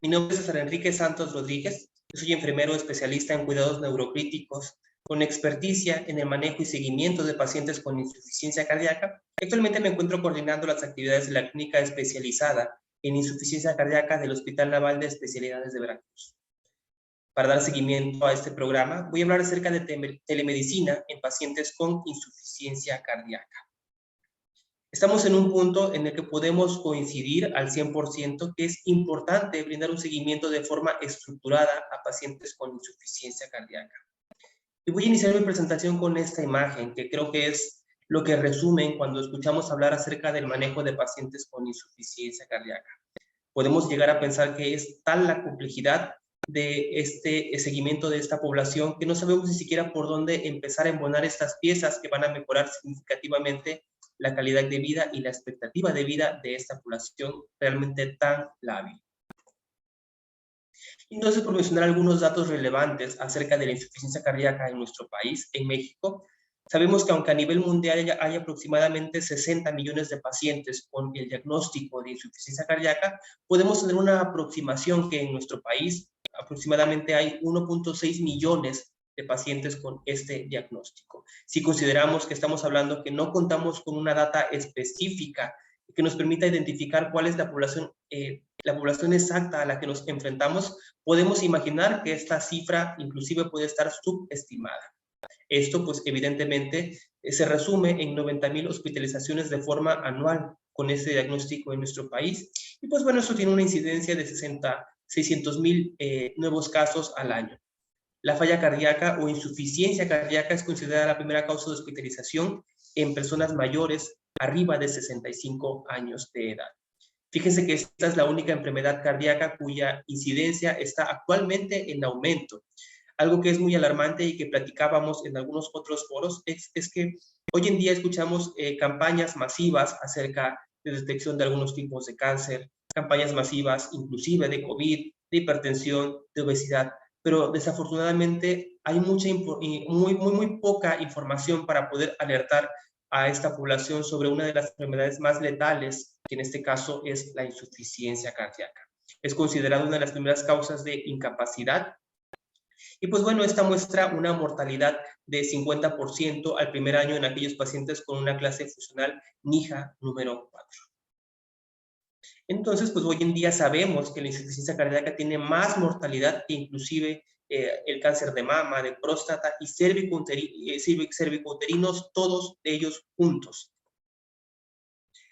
Mi nombre es César Enrique Santos Rodríguez. Yo soy enfermero especialista en cuidados neurocríticos con experticia en el manejo y seguimiento de pacientes con insuficiencia cardíaca. Actualmente me encuentro coordinando las actividades de la clínica especializada en insuficiencia cardíaca del Hospital Naval de Especialidades de Veracruz. Para dar seguimiento a este programa, voy a hablar acerca de telemedicina en pacientes con insuficiencia cardíaca. Estamos en un punto en el que podemos coincidir al 100% que es importante brindar un seguimiento de forma estructurada a pacientes con insuficiencia cardíaca. Y voy a iniciar mi presentación con esta imagen, que creo que es lo que resumen cuando escuchamos hablar acerca del manejo de pacientes con insuficiencia cardíaca. Podemos llegar a pensar que es tal la complejidad de este seguimiento de esta población que no sabemos ni siquiera por dónde empezar a embonar estas piezas que van a mejorar significativamente la calidad de vida y la expectativa de vida de esta población realmente tan lábil. Entonces, por mencionar algunos datos relevantes acerca de la insuficiencia cardíaca en nuestro país, en México, sabemos que aunque a nivel mundial hay aproximadamente 60 millones de pacientes con el diagnóstico de insuficiencia cardíaca, podemos tener una aproximación que en nuestro país aproximadamente hay 1.6 millones de pacientes con este diagnóstico. Si consideramos que estamos hablando que no contamos con una data específica que nos permita identificar cuál es la población exacta a la que nos enfrentamos, podemos imaginar que esta cifra inclusive puede estar subestimada. Esto, pues, evidentemente, se resume en 90,000 hospitalizaciones de forma anual con este diagnóstico en nuestro país. Y, pues, bueno, eso tiene una incidencia de 600,000 nuevos casos al año. La falla cardíaca o insuficiencia cardíaca es considerada la primera causa de hospitalización en personas mayores arriba de 65 años de edad. Fíjense que esta es la única enfermedad cardíaca cuya incidencia está actualmente en aumento. Algo que es muy alarmante y que platicábamos en algunos otros foros es que hoy en día escuchamos campañas masivas acerca de detección de algunos tipos de cáncer, campañas masivas inclusive de COVID, de hipertensión, de obesidad, pero desafortunadamente hay muy poca información para poder alertar a esta población sobre una de las enfermedades más letales, que en este caso es la insuficiencia cardíaca. Es considerada una de las primeras causas de incapacidad. Y pues bueno, esta muestra una mortalidad de 50% al primer año en aquellos pacientes con una clase funcional NIHA número 4. Entonces, pues hoy en día sabemos que la insuficiencia cardíaca tiene más mortalidad que inclusive el cáncer de mama, de próstata y cervicouterinos, todos ellos juntos.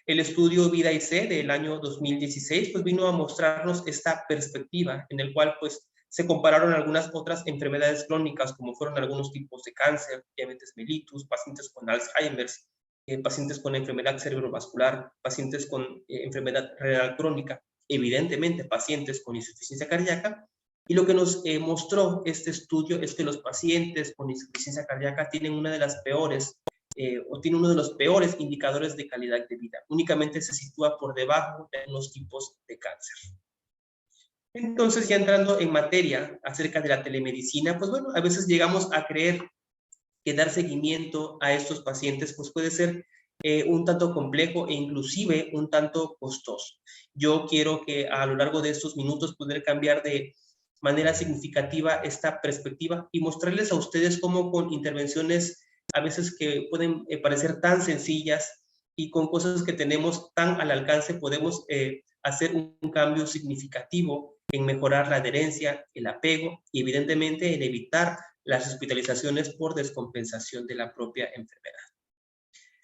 El estudio Vida y C del año 2016 pues vino a mostrarnos esta perspectiva en el cual pues se compararon algunas otras enfermedades crónicas como fueron algunos tipos de cáncer, diabetes mellitus, pacientes con Alzheimer's, pacientes con enfermedad cerebrovascular, pacientes con enfermedad renal crónica, evidentemente pacientes con insuficiencia cardíaca. Y lo que nos mostró este estudio es que los pacientes con insuficiencia cardíaca tienen una de las peores o tiene uno de los peores indicadores de calidad de vida. Únicamente se sitúa por debajo de unos tipos de cáncer. Entonces, ya entrando en materia acerca de la telemedicina, pues bueno, a veces llegamos a creer que dar seguimiento a estos pacientes pues puede ser un tanto complejo e inclusive un tanto costoso. Yo quiero que a lo largo de estos minutos poder cambiar de manera significativa esta perspectiva y mostrarles a ustedes cómo con intervenciones a veces que pueden parecer tan sencillas y con cosas que tenemos tan al alcance podemos hacer un cambio significativo en mejorar la adherencia, el apego y evidentemente en evitar las hospitalizaciones por descompensación de la propia enfermedad.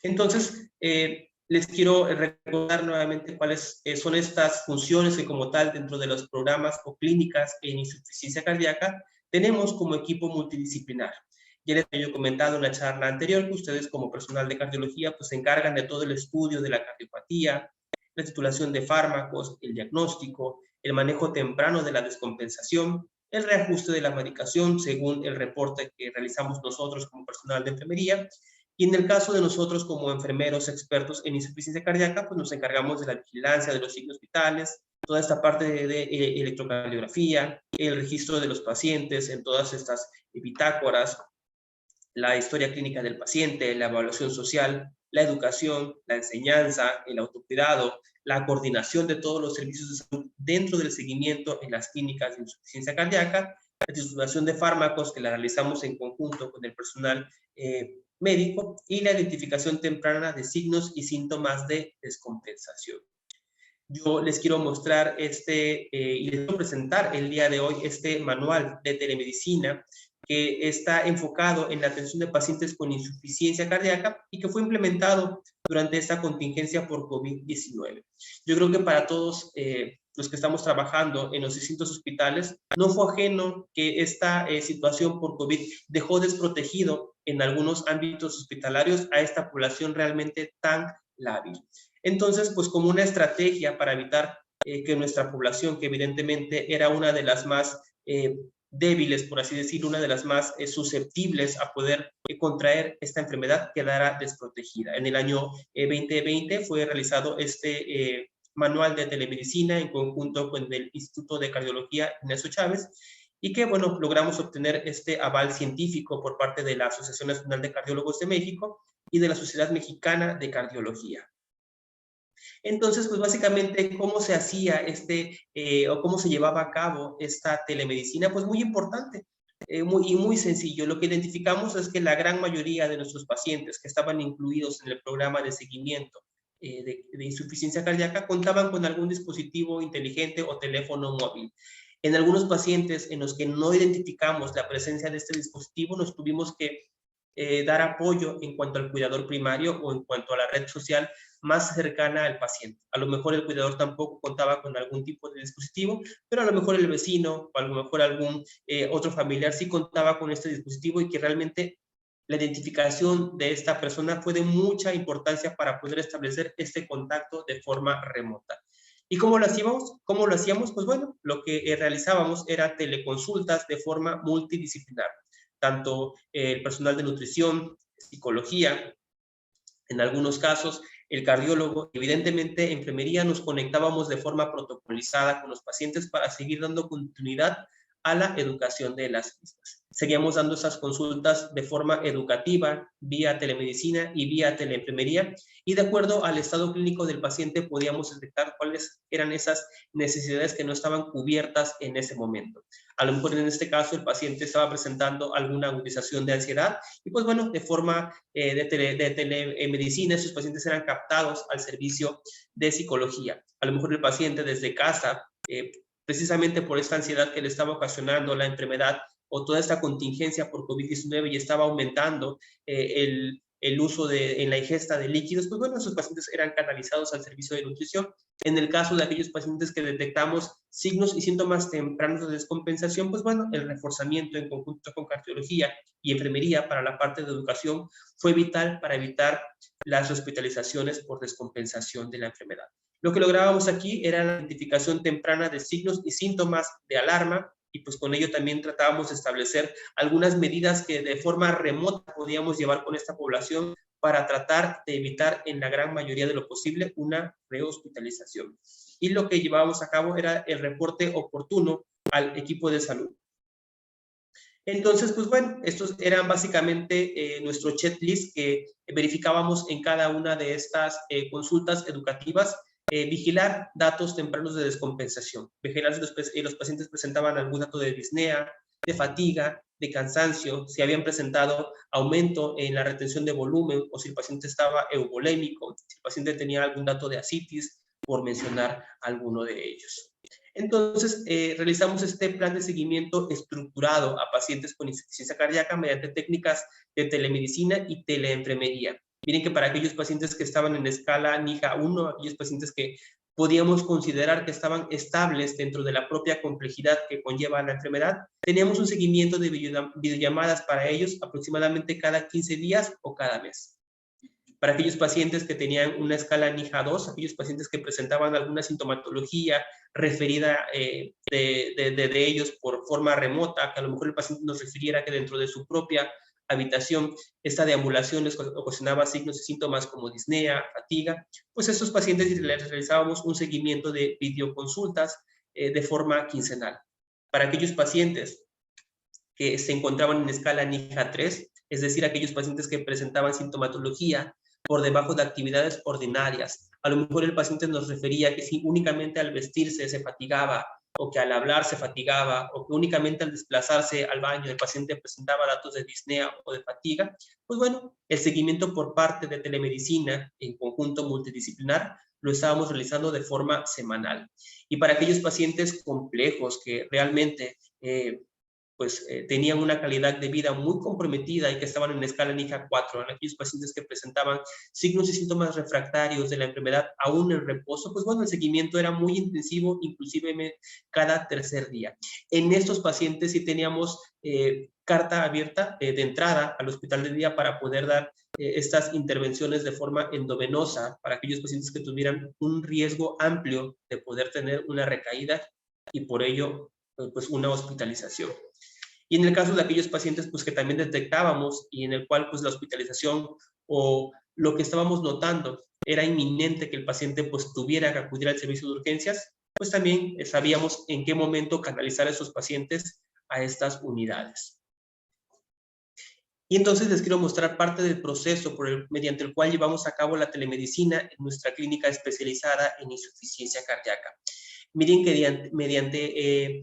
Entonces, les quiero recordar nuevamente cuáles son estas funciones que como tal dentro de los programas o clínicas en insuficiencia cardíaca tenemos como equipo multidisciplinar. Ya les había comentado en la charla anterior que ustedes como personal de cardiología pues se encargan de todo el estudio de la cardiopatía, la titulación de fármacos, el diagnóstico, el manejo temprano de la descompensación, el reajuste de la medicación según el reporte que realizamos nosotros como personal de enfermería. Y en el caso de nosotros como enfermeros expertos en insuficiencia cardíaca, pues nos encargamos de la vigilancia de los signos vitales, toda esta parte de electrocardiografía, el registro de los pacientes en todas estas bitácoras, la historia clínica del paciente, la evaluación social, la educación, la enseñanza, el autocuidado, la coordinación de todos los servicios de salud dentro del seguimiento en las clínicas de insuficiencia cardíaca, la distribución de fármacos que la realizamos en conjunto con el personal médico y la identificación temprana de signos y síntomas de descompensación. Yo les quiero mostrar y les quiero presentar el día de hoy este manual de telemedicina que está enfocado en la atención de pacientes con insuficiencia cardíaca y que fue implementado durante esta contingencia por COVID-19. Yo creo que para todos los que estamos trabajando en los distintos hospitales, no fue ajeno que esta situación por COVID dejó desprotegido en algunos ámbitos hospitalarios a esta población realmente tan lábil. Entonces, pues como una estrategia para evitar que nuestra población, que evidentemente era una de las más débiles, por así decirlo, una de las más susceptibles a poder contraer esta enfermedad, quedara desprotegida. En el año 2020 fue realizado este manual de telemedicina en conjunto con el Instituto de Cardiología Ignacio Chávez, y que, bueno, logramos obtener este aval científico por parte de la Asociación Nacional de Cardiólogos de México y de la Sociedad Mexicana de Cardiología. Entonces, pues básicamente, ¿cómo se hacía o cómo se llevaba a cabo esta telemedicina? Pues muy importante y muy sencillo. Lo que identificamos es que la gran mayoría de nuestros pacientes que estaban incluidos en el programa de seguimiento de insuficiencia cardíaca contaban con algún dispositivo inteligente o teléfono móvil. En algunos pacientes en los que no identificamos la presencia de este dispositivo, nos tuvimos que dar apoyo en cuanto al cuidador primario o en cuanto a la red social más cercana al paciente. A lo mejor el cuidador tampoco contaba con algún tipo de dispositivo, pero a lo mejor el vecino o a lo mejor algún otro familiar sí contaba con este dispositivo y que realmente la identificación de esta persona fue de mucha importancia para poder establecer este contacto de forma remota. ¿Y cómo lo hacíamos? ¿Cómo lo hacíamos? Pues bueno, lo que realizábamos era teleconsultas de forma multidisciplinar. Tanto el personal de nutrición, psicología, en algunos casos el cardiólogo, evidentemente enfermería, nos conectábamos de forma protocolizada con los pacientes para seguir dando continuidad a la educación de las mismas. Seguíamos dando esas consultas de forma educativa, vía telemedicina y vía teleenfermería, y de acuerdo al estado clínico del paciente podíamos detectar cuáles eran esas necesidades que no estaban cubiertas en ese momento. A lo mejor en este caso el paciente estaba presentando alguna agudización de ansiedad y pues bueno, de forma de telemedicina esos pacientes eran captados al servicio de psicología. A lo mejor el paciente desde casa, precisamente por esta ansiedad que le estaba ocasionando la enfermedad o toda esta contingencia por COVID-19 y estaba aumentando el uso en la ingesta de líquidos, pues bueno, esos pacientes eran canalizados al servicio de nutrición. En el caso de aquellos pacientes que detectamos signos y síntomas tempranos de descompensación, pues bueno, el reforzamiento en conjunto con cardiología y enfermería para la parte de educación fue vital para evitar las hospitalizaciones por descompensación de la enfermedad. Lo que lográbamos aquí era la identificación temprana de signos y síntomas de alarma, y pues con ello también tratábamos de establecer algunas medidas que de forma remota podíamos llevar con esta población para tratar de evitar en la gran mayoría de lo posible una rehospitalización. Y lo que llevábamos a cabo era el reporte oportuno al equipo de salud. Entonces, pues bueno, estos eran básicamente nuestro checklist que verificábamos en cada una de estas consultas educativas. Vigilar datos tempranos de descompensación. Vigilar si los pacientes presentaban algún dato de disnea, de fatiga, de cansancio, si habían presentado aumento en la retención de volumen o si el paciente estaba euvolémico, si el paciente tenía algún dato de ascitis, por mencionar alguno de ellos. Entonces, realizamos este plan de seguimiento estructurado a pacientes con insuficiencia cardíaca mediante técnicas de telemedicina y teleenfermería. Miren que para aquellos pacientes que estaban en escala NIHA 1, aquellos pacientes que podíamos considerar que estaban estables dentro de la propia complejidad que conlleva la enfermedad, teníamos un seguimiento de videollamadas para ellos aproximadamente cada 15 días o cada mes. Para aquellos pacientes que tenían una escala NIHA 2, aquellos pacientes que presentaban alguna sintomatología referida de ellos por forma remota, que a lo mejor el paciente nos refiriera que dentro de su propia habitación, esta deambulación les ocasionaba signos y síntomas como disnea, fatiga, pues a estos pacientes les realizábamos un seguimiento de videoconsultas de forma quincenal. Para aquellos pacientes que se encontraban en escala NIHA 3, es decir, aquellos pacientes que presentaban sintomatología por debajo de actividades ordinarias. A lo mejor el paciente nos refería que si únicamente al vestirse se fatigaba, o que al hablar se fatigaba, o que únicamente al desplazarse al baño el paciente presentaba datos de disnea o de fatiga, pues bueno, el seguimiento por parte de telemedicina en conjunto multidisciplinar lo estábamos realizando de forma semanal. Y para aquellos pacientes complejos que realmente tenían una calidad de vida muy comprometida y que estaban en escala NIJA 4, en aquellos pacientes que presentaban signos y síntomas refractarios de la enfermedad aún en reposo, pues bueno, el seguimiento era muy intensivo, inclusive cada tercer día. En estos pacientes sí teníamos carta abierta de entrada al hospital de día para poder dar estas intervenciones de forma endovenosa para aquellos pacientes que tuvieran un riesgo amplio de poder tener una recaída y por ello pues una hospitalización. Y en el caso de aquellos pacientes pues que también detectábamos y en el cual pues la hospitalización o lo que estábamos notando era inminente que el paciente pues tuviera que acudir al servicio de urgencias, pues también sabíamos en qué momento canalizar a esos pacientes a estas unidades. Y entonces les quiero mostrar parte del proceso mediante el cual llevamos a cabo la telemedicina en nuestra clínica especializada en insuficiencia cardíaca. Miren que mediante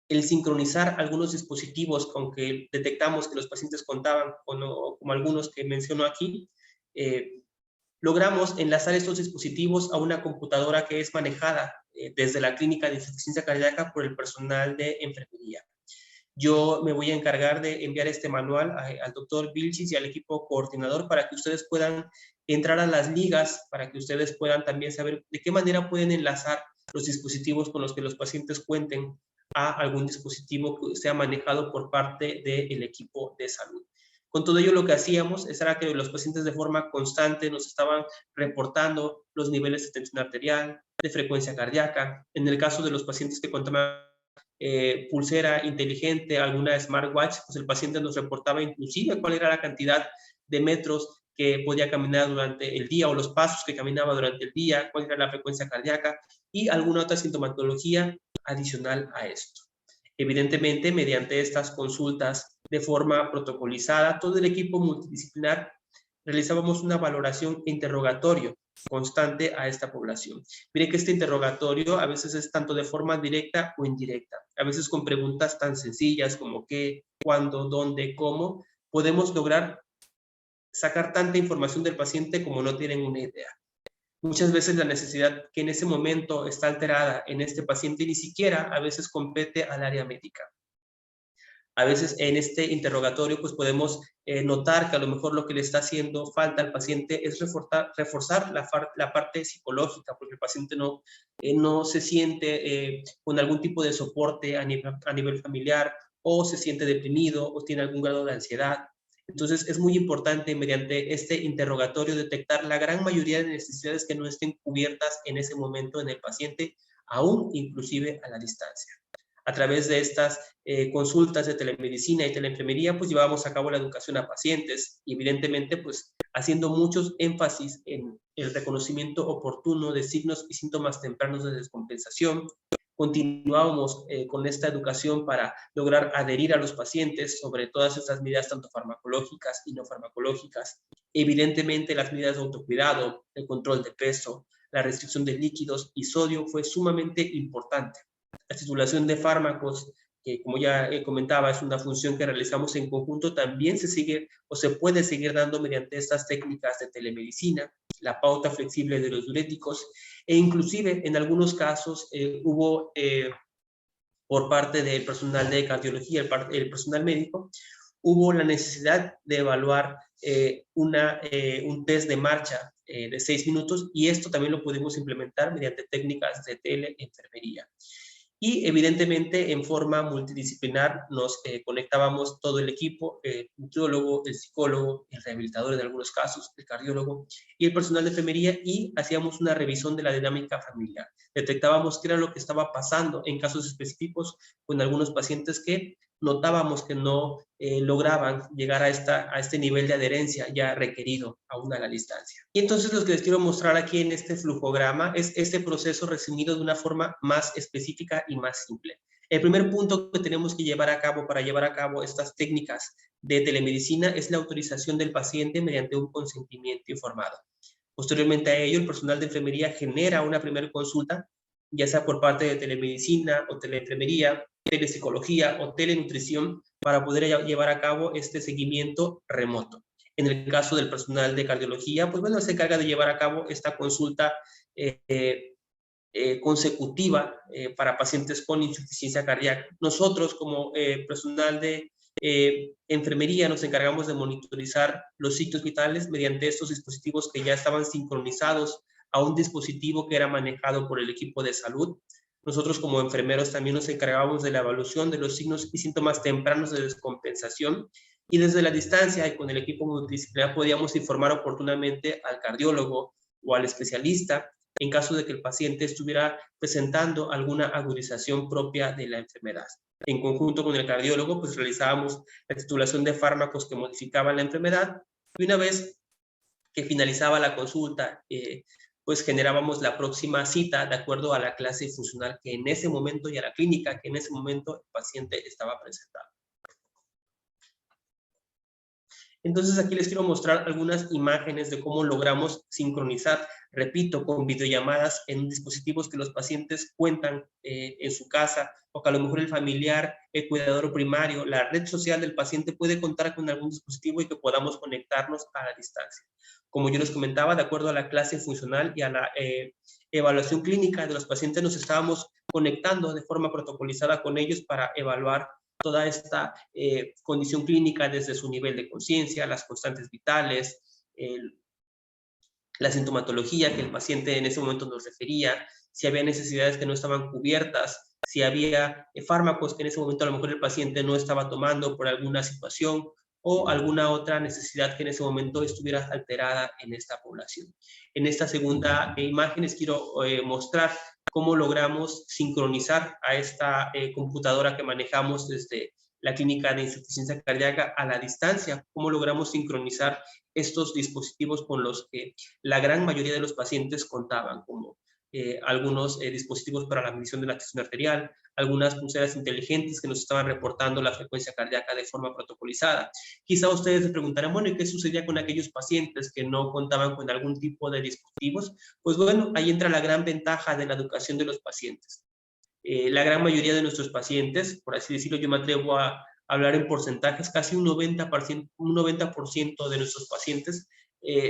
el sincronizar algunos dispositivos con que detectamos que los pacientes contaban, como algunos que menciono aquí, logramos enlazar estos dispositivos a una computadora que es manejada desde la clínica de insuficiencia cardíaca por el personal de enfermería. Yo me voy a encargar de enviar este manual al doctor Vilchis y al equipo coordinador para que ustedes puedan entrar a las ligas, para que ustedes puedan también saber de qué manera pueden enlazar los dispositivos con los que los pacientes cuenten a algún dispositivo que sea manejado por parte del equipo de salud. Con todo ello, lo que hacíamos era que los pacientes de forma constante nos estaban reportando los niveles de tensión arterial, de frecuencia cardíaca. En el caso de los pacientes que contaban pulsera inteligente, alguna smartwatch, pues el paciente nos reportaba inclusive cuál era la cantidad de metros que podía caminar durante el día o los pasos que caminaba durante el día, cuál era la frecuencia cardíaca y alguna otra sintomatología adicional a esto. Evidentemente, mediante estas consultas de forma protocolizada, todo el equipo multidisciplinar realizábamos una valoración e interrogatorio constante a esta población. Miren que este interrogatorio a veces es tanto de forma directa o indirecta, a veces con preguntas tan sencillas como qué, cuándo, dónde, cómo, podemos lograr sacar tanta información del paciente como no tienen una idea. Muchas veces la necesidad que en ese momento está alterada en este paciente ni siquiera a veces compete al área médica. A veces en este interrogatorio pues podemos notar que a lo mejor lo que le está haciendo falta al paciente es reforzar la parte psicológica, porque el paciente no se siente con algún tipo de soporte a nivel familiar, o se siente deprimido, o tiene algún grado de ansiedad. Entonces es muy importante mediante este interrogatorio detectar la gran mayoría de necesidades que no estén cubiertas en ese momento en el paciente, aún inclusive a la distancia. A través de estas consultas de telemedicina y teleenfermería, pues llevábamos a cabo la educación a pacientes y evidentemente pues haciendo muchos énfasis en el reconocimiento oportuno de signos y síntomas tempranos de descompensación. Continuábamos con esta educación para lograr adherir a los pacientes sobre todas estas medidas tanto farmacológicas y no farmacológicas. Evidentemente las medidas de autocuidado, el control de peso, la restricción de líquidos y sodio fue sumamente importante. La titulación de fármacos, que como ya comentaba, es una función que realizamos en conjunto, también se sigue o se puede seguir dando mediante estas técnicas de telemedicina, la pauta flexible de los diuréticos, e inclusive en algunos casos hubo por parte del personal de cardiología, el personal médico, hubo la necesidad de evaluar un test de marcha de 6 minutos y esto también lo pudimos implementar mediante técnicas de teleenfermería. Y evidentemente en forma multidisciplinar nos conectábamos todo el equipo, el nutriólogo, el psicólogo, el rehabilitador en algunos casos, el cardiólogo y el personal de enfermería y hacíamos una revisión de la dinámica familiar. Detectábamos qué era lo que estaba pasando en casos específicos con algunos pacientes que notábamos que no lograban llegar a este nivel de adherencia ya requerido aún a la distancia. Y entonces lo que les quiero mostrar aquí en este flujograma es este proceso resumido de una forma más específica y más simple. El primer punto que tenemos que llevar a cabo para llevar a cabo estas técnicas de telemedicina es la autorización del paciente mediante un consentimiento informado. Posteriormente a ello, el personal de enfermería genera una primera consulta, ya sea por parte de telemedicina o teleenfermería, telepsicología o telenutrición, para poder llevar a cabo este seguimiento remoto. En el caso del personal de cardiología, pues bueno, se encarga de llevar a cabo esta consulta consecutiva para pacientes con insuficiencia cardíaca. Nosotros, como personal de enfermería, nos encargamos de monitorizar los signos vitales mediante estos dispositivos que ya estaban sincronizados a un dispositivo que era manejado por el equipo de salud. Nosotros como enfermeros también nos encargábamos de la evaluación de los signos y síntomas tempranos de descompensación, y desde la distancia y con el equipo multidisciplinar podíamos informar oportunamente al cardiólogo o al especialista en caso de que el paciente estuviera presentando alguna agudización propia de la enfermedad. En conjunto con el cardiólogo, pues realizábamos la titulación de fármacos que modificaban la enfermedad, y una vez que finalizaba la consulta, pues generábamos la próxima cita de acuerdo a la clase funcional que en ese momento y a la clínica que en ese momento el paciente estaba presentando. Entonces aquí les quiero mostrar algunas imágenes de cómo logramos sincronizar, repito, con videollamadas en dispositivos que los pacientes cuentan en su casa, o que a lo mejor el familiar, el cuidador primario, la red social del paciente puede contar con algún dispositivo y que podamos conectarnos a la distancia. Como yo les comentaba, de acuerdo a la clase funcional y a la evaluación clínica de los pacientes, nos estábamos conectando de forma protocolizada con ellos para evaluar toda esta condición clínica desde su nivel de conciencia, las constantes vitales, la sintomatología que el paciente en ese momento nos refería, si había necesidades que no estaban cubiertas, si había fármacos que en ese momento a lo mejor el paciente no estaba tomando por alguna situación o alguna otra necesidad que en ese momento estuviera alterada en esta población. En esta segunda imagen les quiero mostrar cómo logramos sincronizar a esta computadora que manejamos desde la clínica de insuficiencia cardíaca a la distancia, cómo logramos sincronizar estos dispositivos con los que la gran mayoría de los pacientes contaban, como algunos dispositivos para la medición de la presión arterial, algunas pulseras inteligentes que nos estaban reportando la frecuencia cardíaca de forma protocolizada. Quizá ustedes se preguntarán, bueno, ¿y qué sucedía con aquellos pacientes que no contaban con algún tipo de dispositivos? Pues bueno, ahí entra la gran ventaja de la educación de los pacientes. La gran mayoría de nuestros pacientes, por así decirlo, yo me atrevo a hablar en porcentajes, casi un 90% de nuestros pacientes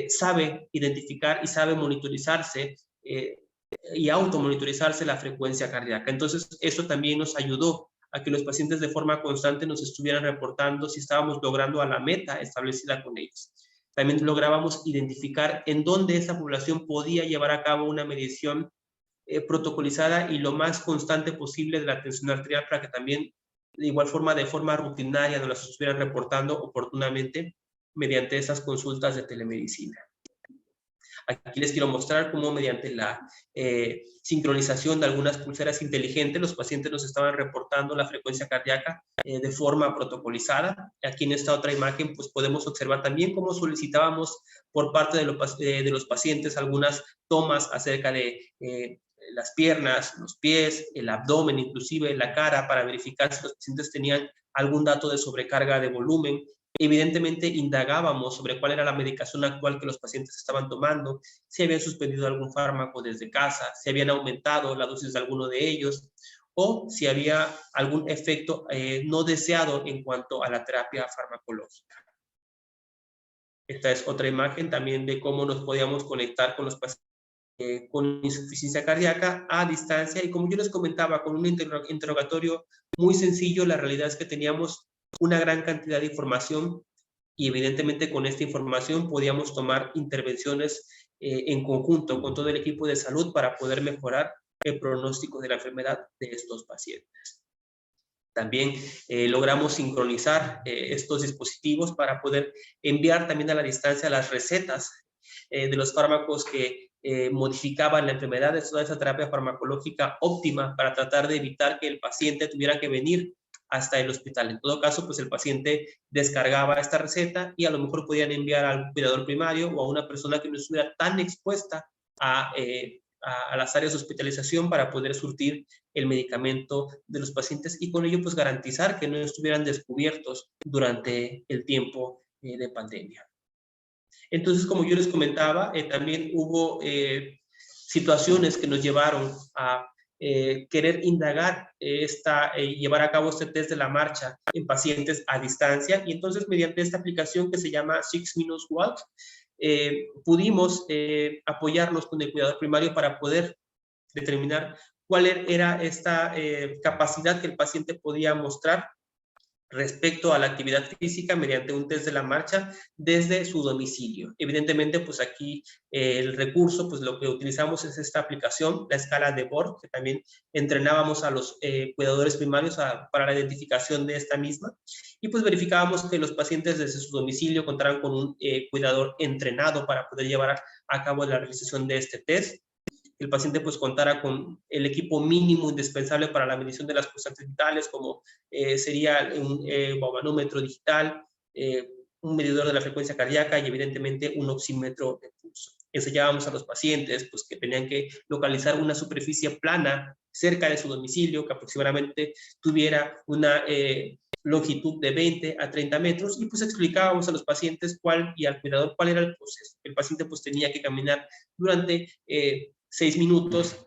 sabe identificar y sabe monitorizarse y automonitorizarse la frecuencia cardíaca. Entonces, eso también nos ayudó a que los pacientes de forma constante nos estuvieran reportando si estábamos logrando a la meta establecida con ellos. También lográbamos identificar en dónde esa población podía llevar a cabo una medición protocolizada y lo más constante posible de la atención arterial, para que también de igual forma, de forma rutinaria, nos las estuvieran reportando oportunamente mediante esas consultas de telemedicina. Aquí les quiero mostrar cómo mediante la sincronización de algunas pulseras inteligentes, los pacientes nos estaban reportando la frecuencia cardíaca de forma protocolizada. Aquí en esta otra imagen, pues podemos observar también cómo solicitábamos por parte de los pacientes algunas tomas acerca de las piernas, los pies, el abdomen, inclusive la cara, para verificar si los pacientes tenían algún dato de sobrecarga de volumen. Evidentemente indagábamos sobre cuál era la medicación actual que los pacientes estaban tomando, si habían suspendido algún fármaco desde casa, si habían aumentado la dosis de alguno de ellos, o si había algún efecto no deseado en cuanto a la terapia farmacológica. Esta es otra imagen también de cómo nos podíamos conectar con los pacientes con insuficiencia cardíaca a distancia, y como yo les comentaba, con un interrogatorio muy sencillo. La realidad es que teníamos una gran cantidad de información y evidentemente con esta información podíamos tomar intervenciones en conjunto con todo el equipo de salud para poder mejorar el pronóstico de la enfermedad de estos pacientes. También logramos sincronizar estos dispositivos para poder enviar también a la distancia las recetas de los fármacos que modificaban la enfermedad, de toda esa terapia farmacológica óptima para tratar de evitar que el paciente tuviera que venir hasta el hospital. En todo caso, pues el paciente descargaba esta receta y a lo mejor podían enviar al cuidador primario o a una persona que no estuviera tan expuesta a las áreas de hospitalización para poder surtir el medicamento de los pacientes y con ello pues garantizar que no estuvieran descubiertos durante el tiempo de pandemia. Entonces, como yo les comentaba, también hubo situaciones que nos llevaron a querer indagar llevar a cabo este test de la marcha en pacientes a distancia, y entonces mediante esta aplicación que se llama 6 Minutes Walk, pudimos apoyarnos con el cuidador primario para poder determinar cuál era esta capacidad que el paciente podía mostrar respecto a la actividad física mediante un test de la marcha desde su domicilio. Evidentemente, pues aquí el recurso, pues lo que utilizamos es esta aplicación, la escala de Borg, que también entrenábamos a los cuidadores primarios para la identificación de esta misma, y pues verificábamos que los pacientes desde su domicilio contaran con un cuidador entrenado para poder llevar a cabo la realización de este test. El paciente pues contara con el equipo mínimo indispensable para la medición de las constantes vitales, como sería un manómetro digital, un medidor de la frecuencia cardíaca y evidentemente un oxímetro de pulso. Enseñábamos a los pacientes pues, que tenían que localizar una superficie plana cerca de su domicilio, que aproximadamente tuviera una longitud de 20 a 30 metros, y pues explicábamos a los pacientes y al cuidador cuál era el proceso. El paciente pues tenía que caminar durante 6 minutos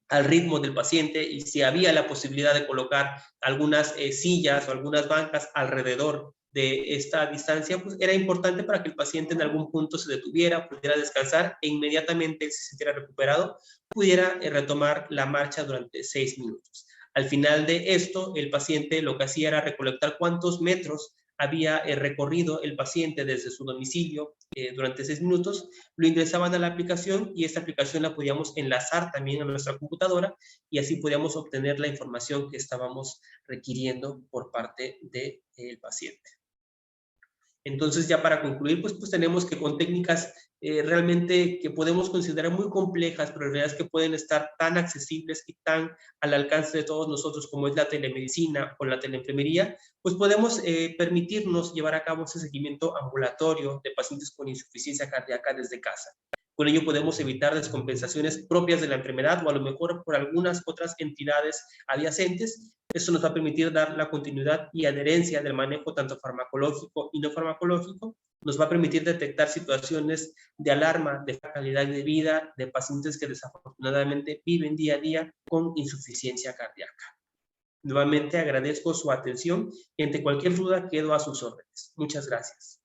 al ritmo del paciente, y si había la posibilidad de colocar algunas sillas o algunas bancas alrededor de esta distancia, pues era importante para que el paciente en algún punto se detuviera, pudiera descansar e inmediatamente se sintiera recuperado, pudiera retomar la marcha durante 6 minutos. Al final de esto, el paciente lo que hacía era recolectar cuántos metros había recorrido el paciente desde su domicilio durante 6 minutos, lo ingresaban a la aplicación y esta aplicación la podíamos enlazar también a nuestra computadora y así podíamos obtener la información que estábamos requiriendo por parte del paciente. Entonces, ya para concluir, pues tenemos que con técnicas realmente que podemos considerar muy complejas, pero en realidad es que pueden estar tan accesibles y tan al alcance de todos nosotros como es la telemedicina o la teleenfermería, pues podemos permitirnos llevar a cabo ese seguimiento ambulatorio de pacientes con insuficiencia cardíaca desde casa. Con ello podemos evitar descompensaciones propias de la enfermedad o a lo mejor por algunas otras entidades adyacentes. Esto nos va a permitir dar la continuidad y adherencia del manejo tanto farmacológico y no farmacológico. Nos va a permitir detectar situaciones de alarma de calidad de vida de pacientes que desafortunadamente viven día a día con insuficiencia cardíaca. Nuevamente agradezco su atención y ante cualquier duda quedo a sus órdenes. Muchas gracias.